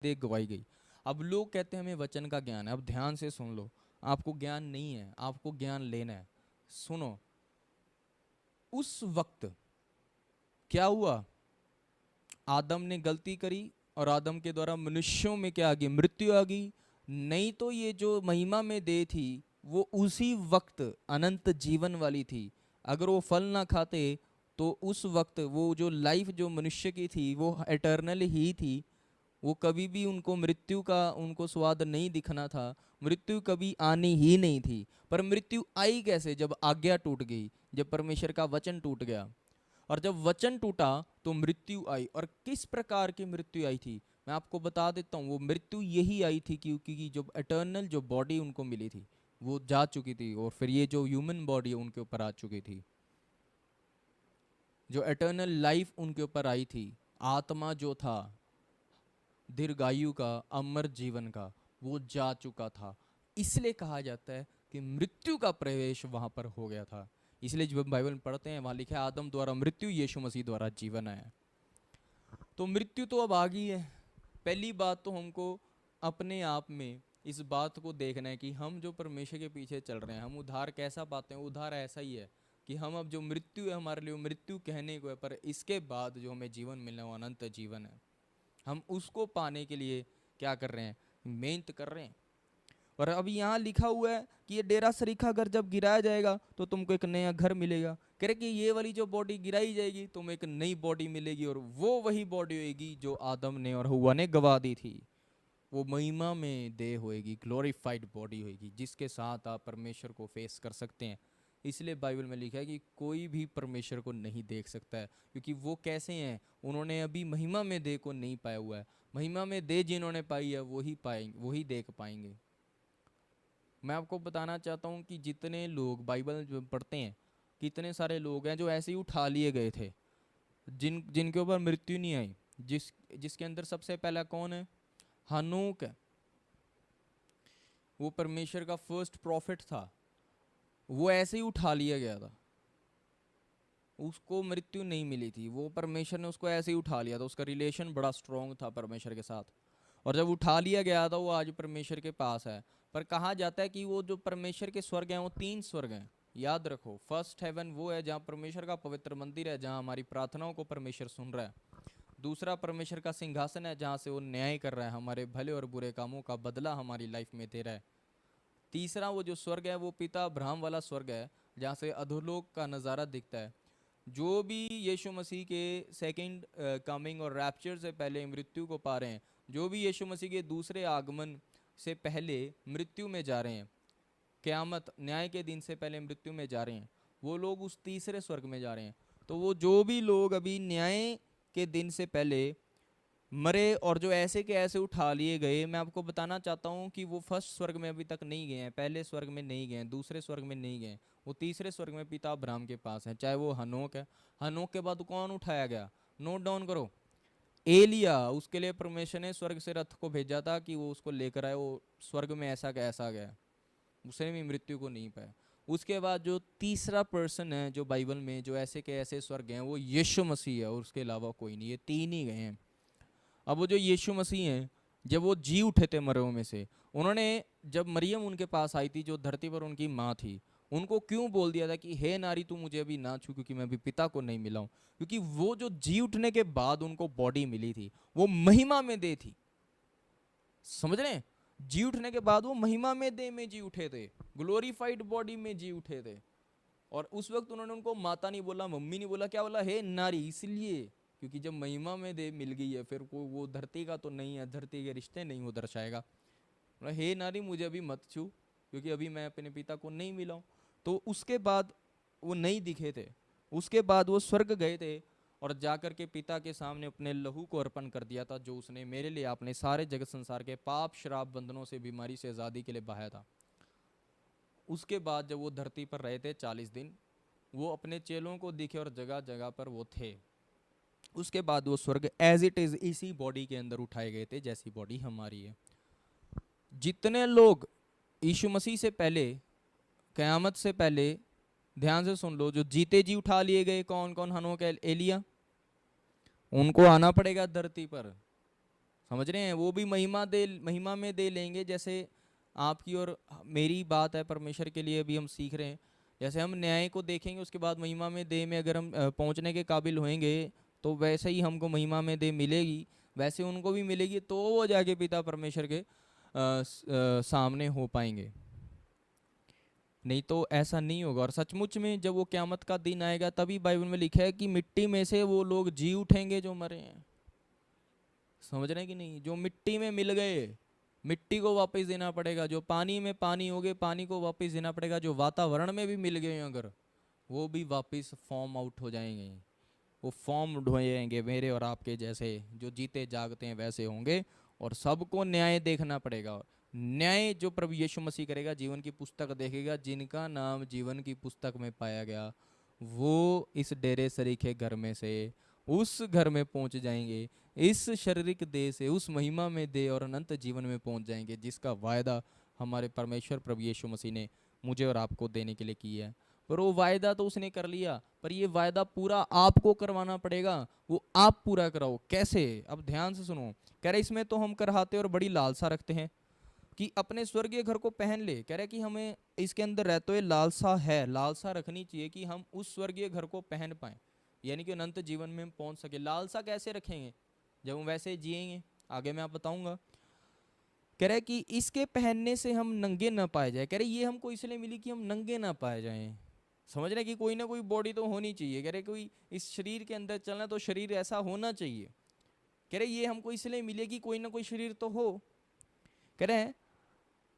देह गवाई गई। अब लोग कहते हैं हमें वचन का ज्ञान है। अब ध्यान से सुन लो, आपको ज्ञान नहीं है, आपको ज्ञान लेना है। सुनो, उस वक्त क्या हुआ, आदम ने गलती करी और आदम के द्वारा मनुष्यों में क्या आ गई, मृत्यु आ गई। नहीं तो ये जो महिमा में दे थी वो उसी वक्त अनंत जीवन वाली थी। अगर वो फल ना खाते तो उस वक्त वो जो लाइफ जो मनुष्य की थी वो एटर्नल ही थी। वो कभी भी उनको मृत्यु का उनको स्वाद नहीं दिखना था, मृत्यु कभी आनी ही नहीं थी। पर मृत्यु आई कैसे, जब आज्ञा टूट गई, जब परमेश्वर का वचन टूट गया। और जब वचन टूटा तो मृत्यु आई। और किस प्रकार की मृत्यु आई थी मैं आपको बता देता हूँ। वो मृत्यु यही आई थी क्योंकि जो एटर्नल जो बॉडी उनको मिली थी वो जा चुकी थी, और फिर ये जो ह्यूमन बॉडी है उनके ऊपर आ चुकी थी। जो एटर्नल लाइफ उनके ऊपर आई थी, आत्मा जो था दीर्घायु का, अमर जीवन का, वो जा चुका था। इसलिए कहा जाता है कि मृत्यु का प्रवेश वहां पर हो गया था। इसलिए जब हम बाइबल में पढ़ते हैं वहां लिखा है आदम द्वारा मृत्यु, यीशु मसीह द्वारा जीवन आया। तो मृत्यु तो अब आ गई है। पहली बात तो हमको अपने आप में इस बात को देखना है कि हम जो परमेश्वर के पीछे चल रहे हैं, हम उद्धार कैसा पाते हैं। उद्धार ऐसा ही है कि हम अब जो मृत्यु है हमारे लिए वो मृत्यु कहने को है, पर इसके बाद जो हमें जीवन मिलना है वो अनंत जीवन है। हम उसको पाने के लिए क्या कर रहे हैं, मेहनत कर रहे हैं। और अभी यहाँ लिखा हुआ है कि ये डेरा सरीखा घर जब गिराया जाएगा तो तुमको एक नया घर मिलेगा। कह रहे कि ये वाली जो बॉडी गिराई जाएगी तुम्हें एक नई बॉडी मिलेगी, और वो वही बॉडी होगी जो आदम ने और हव्वा ने गवा दी थी। वो महिमा में देह होएगी, ग्लोरीफाइड बॉडी होएगी, जिसके साथ आप परमेश्वर को फेस कर सकते हैं। इसलिए बाइबल में लिखा है कि कोई भी परमेश्वर को नहीं देख सकता है, क्योंकि वो कैसे हैं, उन्होंने अभी महिमा में देह को नहीं पाया हुआ है। महिमा में देह जिन्होंने पाई है वही पाएंगे, वही देख पाएंगे। मैं आपको बताना चाहता हूँ कि जितने लोग बाइबल जो पढ़ते हैं, कितने सारे लोग हैं जो ऐसे ही उठा लिए गए थे, जिनके ऊपर मृत्यु नहीं आई। जिसके अंदर सबसे पहला कौन है, हनोक है। वो परमेश्वर का फर्स्ट प्रॉफिट था, वो ऐसे ही उठा लिया गया था। उसको मृत्यु नहीं मिली थी, वो परमेश्वर ने उसको ऐसे ही उठा लिया था। उसका रिलेशन बड़ा स्ट्रॉन्ग था परमेश्वर के साथ, और जब उठा लिया गया था वो आज परमेश्वर के पास है। पर कहा जाता है कि वो जो परमेश्वर के स्वर्ग हैं वो 3 स्वर्ग हैं। याद रखो, फर्स्ट हेवन वो है जहाँ परमेश्वर का पवित्र मंदिर है, जहाँ हमारी प्रार्थनाओं को परमेश्वर सुन रहा है। दूसरा परमेश्वर का सिंहासन है, जहाँ से वो न्याय कर रहा है, हमारे भले और बुरे कामों का बदला हमारी लाइफ में दे रहा है। तीसरा वो जो स्वर्ग है वो पिता अब्राहम वाला स्वर्ग है, जहाँ से अधोलोक का नज़ारा दिखता है। जो भी यीशु मसीह के सेकंड कमिंग और रैप्चर से पहले मृत्यु को पा रहे हैं, जो भी यीशु मसीह के दूसरे आगमन से पहले मृत्यु में जा रहे हैं, क़यामत न्याय के दिन से पहले मृत्यु में जा रहे हैं, वो लोग उस तीसरे स्वर्ग में जा रहे हैं। तो वो जो भी लोग अभी न्याय के दिन से पहले मरे और जो ऐसे के ऐसे उठा लिए गए, मैं आपको बताना चाहता हूँ कि वो फर्स्ट स्वर्ग में अभी तक नहीं गए हैं, पहले स्वर्ग में नहीं गए हैं, दूसरे स्वर्ग में नहीं गए, वो तीसरे स्वर्ग में पिता अब्राहम के पास है। चाहे वो हनोक है। हनोक के बाद कौन उठाया गया, नोट डाउन करो, एलिया। उसके लिए परमेश्वर ने स्वर्ग से रथ को भेजा था कि वो उसको लेकर आए। वो स्वर्ग में ऐसा कैसा गया, उसने भी मृत्यु को नहीं पाया। उसके बाद जो तीसरा पर्सन है जो बाइबल में जो ऐसे के ऐसे स्वर्ग हैं वो यीशु मसीह है, और उसके अलावा कोई नहीं, ये 3 ही गए हैं। अब वो जो यीशु मसीह हैं, जब वो जी उठे थे मरों में से, उन्होंने जब मरियम उनके पास आई थी जो धरती पर उनकी माँ थी, उनको क्यों बोल दिया था कि हे नारी तू मुझे अभी ना छू, क्योंकि मैं अभी पिता को नहीं मिला हूँ। क्योंकि वो जो जी उठने के बाद उनको बॉडी मिली थी वो महिमा में दे थी। समझ रहे हैं, जी उठने के बाद वो महिमा में दे में जी उठे थे, ग्लोरीफाइड बॉडी में जी उठे थे। और उस वक्त उन्होंने उनको माता नहीं बोला, मम्मी नहीं बोला, क्या बोला, हे नारी। इसलिए क्योंकि जब महिमा में दे मिल गई है, फिर कोई वो धरती का तो नहीं है, धरती के रिश्ते नहीं वो दर्शाएगा। बोला हे नारी मुझे अभी मत छू, क्योंकि अभी मैं अपने पिता को नहीं मिला हूँ। तो उसके बाद वो नहीं दिखे थे। उसके बाद वो स्वर्ग गए थे और जाकर के पिता के सामने अपने लहू को अर्पण कर दिया था, जो उसने मेरे लिए अपने सारे जगत संसार के पाप श्राप बंधनों से बीमारी से आज़ादी के लिए बहाया था। उसके बाद जब वो धरती पर रहे थे 40 दिन, वो अपने चेलों को दिखे और जगह जगह पर वो थे। उसके बाद वो स्वर्ग एज इट इज इसी बॉडी के अंदर उठाए गए थे जैसी बॉडी हमारी है। जितने लोग यीशु मसीह से पहले, क़यामत से पहले, ध्यान से सुन लो, जो जीते जी उठा लिए गए, कौन कौन, हनोक, एलिया, उनको आना पड़ेगा धरती पर। समझ रहे हैं? वो भी महिमा में दे लेंगे। जैसे आपकी और मेरी बात है परमेश्वर के लिए, अभी हम सीख रहे हैं। जैसे हम न्याय को देखेंगे, उसके बाद महिमा में दे में अगर हम पहुंचने के काबिल होंगे, तो वैसे ही हमको महिमा में दे मिलेगी, वैसे उनको भी मिलेगी, तो वो जाके पिता परमेश्वर के सामने हो पाएंगे। नहीं तो ऐसा नहीं होगा। और सचमुच में जब वो क़यामत का दिन आएगा, तभी बाइबल में लिखा है कि मिट्टी में से वो लोग जी उठेंगे जो मरे हैं। समझ रहे हैं कि नहीं? जो मिट्टी में मिल गए, मिट्टी को वापस देना पड़ेगा। जो पानी में पानी हो गए, पानी को वापस देना पड़ेगा। जो वातावरण में भी मिल गए अगर, वो भी वापस फॉर्म आउट हो जाएंगे। वो फॉर्म हो जाएंगे मेरे और आपके जैसे, जो जीते जागते हैं वैसे होंगे। और सबको न्याय देखना पड़ेगा। न्याय जो प्रभु यीशु मसीह करेगा, जीवन की पुस्तक देखेगा, जिनका नाम जीवन की पुस्तक में पाया गया, वो इस डेरे सरीखे घर में से उस घर में पहुंच जाएंगे, इस शारीरिक देह से उस महिमा में दे और अनंत जीवन में पहुंच जाएंगे, जिसका वायदा हमारे परमेश्वर प्रभु यीशु मसीह ने मुझे और आपको देने के लिए किया है। पर वो वायदा तो उसने कर लिया, पर ये वायदा पूरा आपको करवाना पड़ेगा। वो आप पूरा कराओ। कैसे? अब ध्यान से सुनो। कह रहे इसमें तो हम कराते और बड़ी लालसा रखते हैं कि अपने स्वर्गीय घर को पहन ले। कह रहे कि हमें इसके अंदर रहते हुए लालसा है, लालसा रखनी चाहिए कि हम उस स्वर्गीय घर को पहन पाए, यानी कि अनंत जीवन में हम पहुंच सके। लालसा कैसे रखेंगे? जब हम वैसे जिएंगे, आगे मैं आप बताऊंगा। कह रहे कि इसके पहनने से हम नंगे ना पाए जाए। कह रहे ये हमको इसलिए मिली कि हम नंगे ना पाए जाएं। समझ रहे कि कोई ना कोई बॉडी तो होनी चाहिए। कह रहे कोई इस शरीर के अंदर चलना, तो शरीर ऐसा होना चाहिए। कह रहे ये हमको इसलिए मिले कि कोई ना कोई शरीर तो हो। कह रहे हैं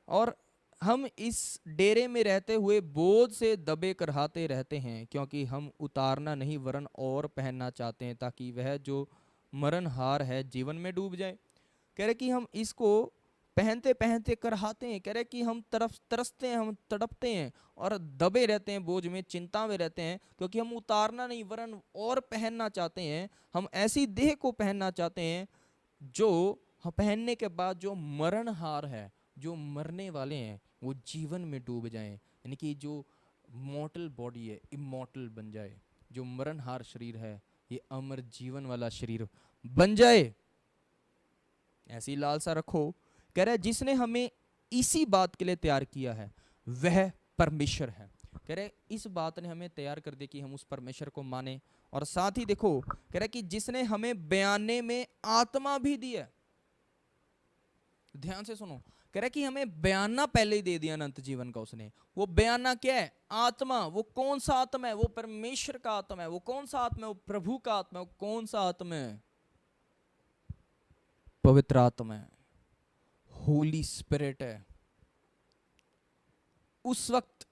और हम इस डेरे में रहते हुए बोझ से दबे कराहते रहते हैं, क्योंकि हम उतारना नहीं वरन और पहनना चाहते हैं, ताकि वह जो मरणहार है जीवन में डूब जाए। कह रहे कि हम इसको पहनते पहनते कराहते हैं। कह रहे कि हम तरसते हैं, हम तड़पते हैं और दबे रहते हैं, बोझ में, चिंता में रहते हैं, क्योंकि हम उतारना नहीं वरन और पहनना चाहते हैं। हम ऐसी देह को पहनना चाहते हैं जो पहनने के बाद जो मरणहार है, जो मरने वाले हैं, वो जीवन में डूब जाएं। यानी कि जो मॉर्टल बॉडी है इमॉर्टल बन जाए, जो मरणहार शरीर है ये अमर जीवन वाला शरीर बन जाए। ऐसी लालसा रखो। कह रहा है जिसने हमें इसी बात के लिए तैयार किया है वह परमेश्वर है। कह रहे इस बात ने हमें तैयार कर दिया कि हम उस परमेश्वर को माने। और साथ ही देखो, कह रहा है कि जिसने हमें बयाने में आत्मा भी दी है। ध्यान से सुनो। कह रहा है कि हमें बयाना पहले ही दे दिया अनंत जीवन का उसने। वो बयाना क्या है? आत्मा। वो कौन सा आत्मा है? वो परमेश्वर का आत्मा है। वो कौन सा आत्मा है? वो प्रभु का आत्मा है। वो कौन सा आत्मा है? पवित्र आत्मा है, होली स्पिरिट है। उस वक्त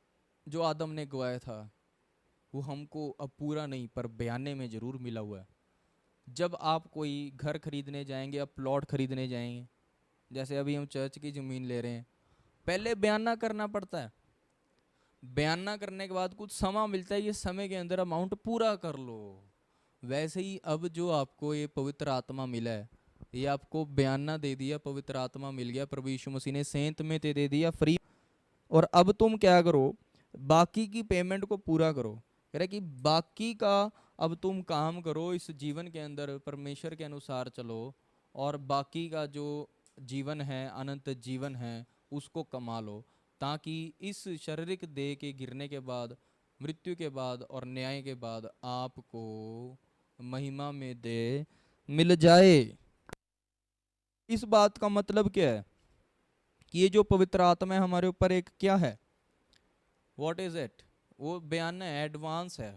जो आदम ने गवाया था, वो हमको अब पूरा नहीं पर बयाने में जरूर मिला हुआ है। जब आप कोई घर खरीदने जाएंगे, आप प्लॉट खरीदने जाएंगे, जैसे अभी हम चर्च की ज़मीन ले रहे हैं, पहले बयाना करना पड़ता है। बयाना करने के बाद कुछ समय मिलता है, ये समय के अंदर अमाउंट पूरा कर लो। वैसे ही अब जो आपको ये पवित्र आत्मा मिला है, ये आपको बयाना दे दिया, पवित्र आत्मा मिल गया, प्रभु यीशु मसीह ने सेंत में दे दिया फ्री। और अब तुम क्या करो? बाकी की पेमेंट को पूरा करो। कह रहे कि बाकी का अब तुम काम करो, इस जीवन के अंदर परमेश्वर के अनुसार चलो, और बाकी का जो जीवन है, अनंत जीवन है, उसको कमा लो, ताकि इस शारीरिक देह के गिरने के बाद, मृत्यु के बाद और न्याय के बाद आपको महिमा में दे मिल जाए। इस बात का मतलब क्या है? कि ये जो पवित्र आत्मा है हमारे ऊपर एक क्या है? What is it? वो बयान है, एडवांस है।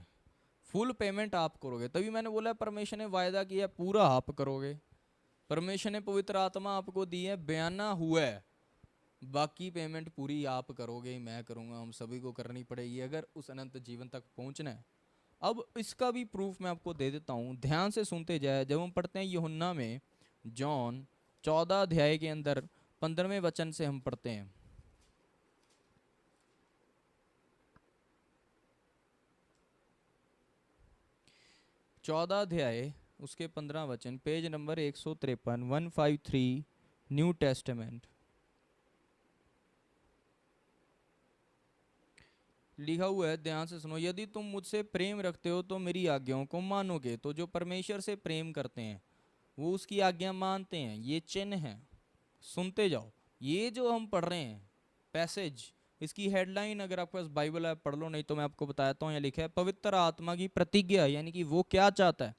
फुल पेमेंट आप करोगे। तभी मैंने बोला परमेश्वर ने वायदा किया पूरा आप करोगे। परमेश्वर ने पवित्र आत्मा आपको दी है, बयाना हुआ है, बाकी पेमेंट पूरी आप करोगे, मैं करूँगा, हम सभी को करनी पड़ेगी अगर उस अनंत जीवन तक पहुँचना है। अब इसका भी प्रूफ मैं आपको दे देता हूँ, ध्यान से सुनते जाए। जब हम पढ़ते हैं यूहन्ना में, जॉन 14 अध्याय के अंदर 15वें वचन से हम पढ़ते हैं। चौदह अध्याय उसके 15 वचन, पेज नंबर 153, 153, न्यू टेस्टामेंट। लिखा हुआ है, ध्यान से सुनो। यदि तुम मुझसे प्रेम रखते हो तो मेरी आज्ञाओं को मानोगे। तो जो परमेश्वर से प्रेम करते हैं, वो उसकी आज्ञा मानते हैं। ये चिन्ह है, सुनते जाओ। ये जो हम पढ़ रहे हैं पैसेज, इसकी हेडलाइन अगर आपके पास बाइबल है पढ़ लो, नहीं तो मैं आपको बताता हूँ। यहाँ लिखा है पवित्र आत्मा की प्रतिज्ञा, यानी कि वो क्या चाहता है।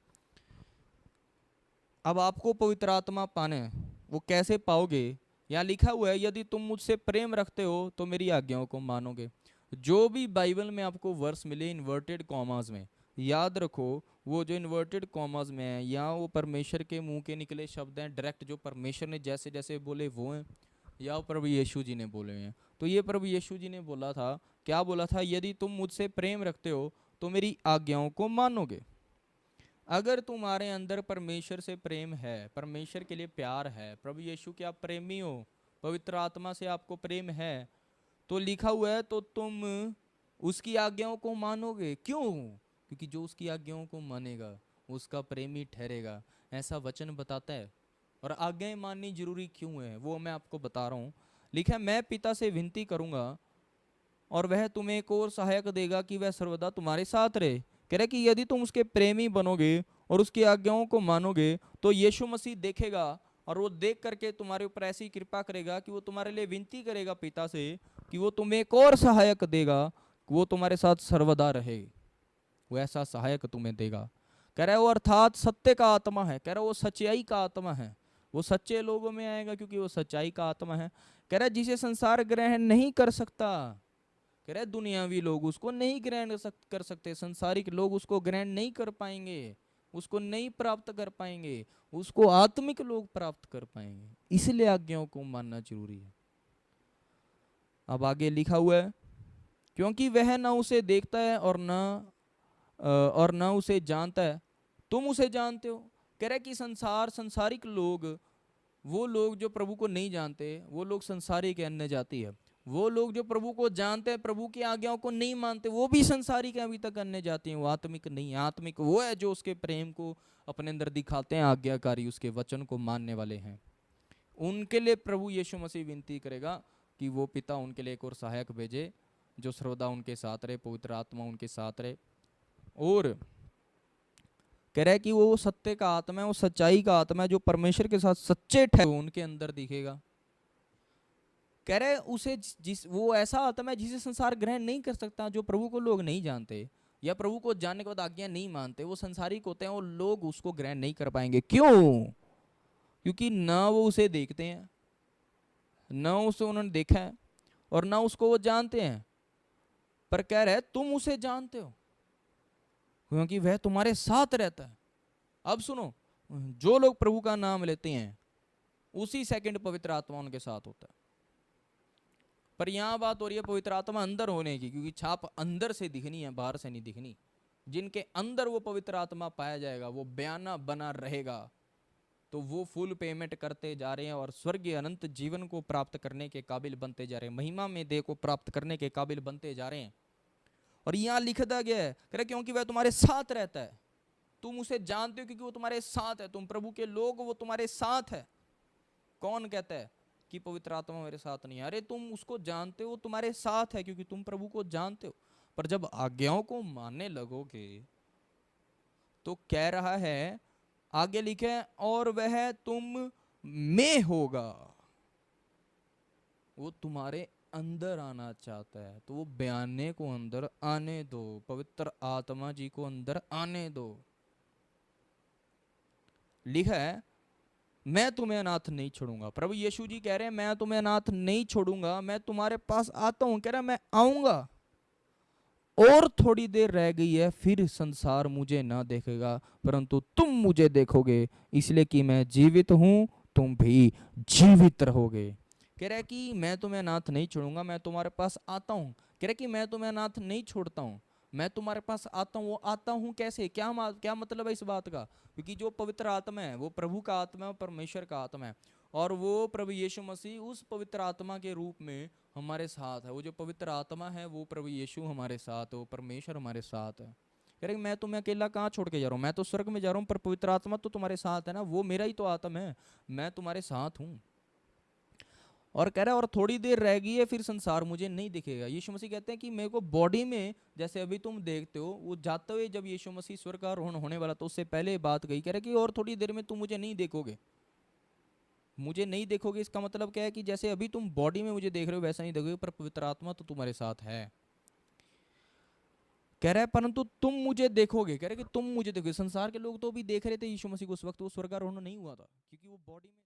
अब आपको पवित्र आत्मा पाना है, वो कैसे पाओगे। यहाँ लिखा हुआ है यदि तुम मुझसे प्रेम रखते हो तो मेरी आज्ञाओं को मानोगे। जो भी बाइबल में आपको वर्स मिले इन्वर्टेड कॉमास में, याद रखो वो जो इन्वर्टेड कॉमास में है, या वो परमेश्वर के मुंह के निकले शब्द हैं डायरेक्ट, जो परमेश्वर ने जैसे जैसे बोले वो हैं, या प्रभु यीशु जी ने बोले हैं। तो ये प्रभु यीशु जी ने बोला था, क्या बोला था, यदि तुम मुझसे प्रेम रखते हो तो मेरी आज्ञाओं को मानोगे। अगर तुम्हारे अंदर परमेश्वर से प्रेम है, परमेश्वर के लिए प्यार है, प्रभु यीशु के आप प्रेमी हो, पवित्र आत्मा से आपको प्रेम है, तो लिखा हुआ है तो तुम उसकी आज्ञाओं को मानोगे। क्यों? क्योंकि जो उसकी आज्ञाओं को मानेगा उसका प्रेमी ठहरेगा, ऐसा वचन बताता है। और आज्ञाएं माननी जरूरी क्यों है वो मैं आपको बता रहा हूँ। लिखा है मैं पिता से विनती करूंगा और वह तुम्हें एक और सहायक देगा कि वह सर्वदा तुम्हारे साथ रहे। कह रहे कि यदि तुम उसके प्रेमी बनोगे और उसकी आज्ञाओं को मानोगे तो यीशु मसीह देखेगा, और वो देख करके तुम्हारे ऊपर ऐसी कृपा करेगा कि वो तुम्हारे लिए विनती करेगा पिता से कि वो तुम्हें एक और सहायक देगा, वो तुम्हारे साथ सर्वदा रहे। वो ऐसा सहायक तुम्हें देगा। कह रहा है वो अर्थात सत्य का आत्मा है। कह रहा है वो सच्चाई का आत्मा है। वो सच्चे लोगों में आएगा क्योंकि वो सच्चाई का आत्मा है। कह रहा है जिसे संसार ग्रहण नहीं कर सकता। कह रहा है दुनियावी लोग उसको नहीं ग्रहण कर सकते, संसारिक लोग उसको ग्रहण नहीं कर पाएंगे, उसको नहीं प्राप्त कर पाएंगे, उसको आत्मिक लोग प्राप्त कर पाएंगे। इसलिए आज्ञाओं को मानना जरूरी है। अब आगे लिखा हुआ है क्योंकि वह न उसे देखता है और न उसे जानता है, तुम उसे जानते हो। कह रहा है कि संसारिक लोग, वो लोग जो प्रभु को नहीं जानते, वो लोग संसारिक अन्य जाति है। वो लोग जो प्रभु को जानते हैं, प्रभु की आज्ञाओं को नहीं मानते, वो भी संसारिक है, अभी तक अन्य जाति हैं। वो आत्मिक नहीं है। आत्मिक वो है जो उसके प्रेम को अपने अंदर दिखाते हैं, आज्ञाकारी उसके वचन को मानने वाले हैं। उनके लिए प्रभु यीशु मसीह विनती करेगा कि वो पिता उनके लिए एक और सहायक भेजे जो सर्वदा उनके साथ रहे, पवित्र आत्मा उनके साथ रहे। और कह रहा है कि वो सत्य का आत्मा है, वो सच्चाई का आत्मा है, जो परमेश्वर के साथ सच्चे ठहरे उनके अंदर दिखेगा। कह रहे उसे जिस वो ऐसा आत्मा है जिसे संसार ग्रहण नहीं कर सकता। जो प्रभु को लोग नहीं जानते या प्रभु को जानने के बाद आज्ञा नहीं मानते, वो संसारिक होते हैं, वो लोग उसको ग्रहण नहीं कर पाएंगे। क्यों? क्योंकि ना वो उसे देखते हैं, ना उसे उन्होंने देखा है, और ना उसको वो जानते हैं। पर कह रहे तुम उसे जानते हो क्योंकि वह तुम्हारे साथ रहता है। अब सुनो, जो लोग प्रभु का नाम लेते हैं उसी सेकंड पवित्र आत्मा उनके साथ होता है। पर यहां बात हो रही है पवित्र आत्मा अंदर होने की, क्योंकि छाप अंदर से दिखनी है, बाहर से नहीं दिखनी। जिनके अंदर वो पवित्र आत्मा पाया जाएगा वो बयाना बना रहेगा, तो वो फुल पेमेंट करते जा रहे हैं और स्वर्गीय अनंत जीवन को प्राप्त करने के काबिल बनते जा रहे हैं, महिमा में देह को प्राप्त करने के काबिल बनते जा रहे हैं। और यहाँ लिखा गया है कह रहे क्योंकि वह तुम्हारे साथ रहता है, तुम उसे जानते हो क्योंकि वो तुम्हारे साथ है। तुम प्रभु के लोग, वो तुम्हारे साथ है। कौन कहता है कि पवित्र आत्मा मेरे साथ नहीं है? अरे तुम उसको जानते हो, तुम्हारे साथ है क्योंकि तुम प्रभु को जानते हो। पर जब आज्ञाओं को मानने लगोगे तो कह रहा है, आगे लिखे और वह तुम में होगा। वो तुम्हारे अंदर आना चाहता है, तो वो बयाने को अंदर आने दो, पवित्र आत्मा जी को अंदर आने दो। लिखा है मैं तुम्हें अनाथ नहीं छोड़ूंगा। प्रभु यीशु जी कह रहे हैं मैं तुम्हें अनाथ नहीं छोड़ूंगा, मैं तुम्हारे पास आता हूं। कह रहा है मैं आऊंगा, और थोड़ी देर रह गई है, फिर संसार मुझे ना देखेगा परंतु तुम मुझे देखोगे, इसलिए कि मैं जीवित हूं, तुम भी जीवित रहोगे। कह रहा है कि मैं तुम्हें अनाथ नहीं छोड़ूंगा, मैं तुम्हारे पास आता हूं। कह रहा है कि मैं तुम्हें अनाथ नहीं छोड़ता हूं, मैं तुम्हारे पास आता हूं। वो आता हूं कैसे? क्या मतलब है इस बात का? क्योंकि जो पवित्र आत्मा है वो प्रभु का आत्मा है, परमेश्वर का आत्मा है, और वो प्रभु यीशु मसीह उस पवित्र आत्मा के रूप में हमारे साथ है। वो जो पवित्र आत्मा है वो प्रभु यीशु हमारे साथ है, वो परमेश्वर हमारे साथ है। कह रहे मैं तुम्हें अकेला कहाँ छोड़ के जा रहा हूँ, मैं तो स्वर्ग में जा रहा हूँ, पर पवित्र आत्मा तो तुम्हारे साथ है ना, वो मेरा ही तो आत्मा है, मैं तुम्हारे साथ हूँ। और कह रहा है और थोड़ी देर रह गई है फिर संसार मुझे नहीं दिखेगा। यीशु मसीह कहते हैं कि मेरे को बॉडी में, जैसे अभी तुम देखते हो, वो जाते हुए जब यीशु मसीह स्वर्ग का आरोहण होने वाला तो उससे पहले बात गई, कह रहा है कि और थोड़ी देर में तुम मुझे नहीं देखोगे। मुझे नहीं देखोगे इसका मतलब क्या है कि जैसे अभी तुम बॉडी में मुझे देख रहे हो वैसा नहीं देखोगे, पर पवित्र आत्मा तो तुम्हारे साथ है। कह रहा है परंतु तुम मुझे देखोगे, कह रहा है कि तुम मुझे देखोगे। संसार के लोग तो भी देख रहे थे यीशु मसीह को उस वक्त, वो स्वर्गारोहण नहीं हुआ था क्योंकि वो बॉडी में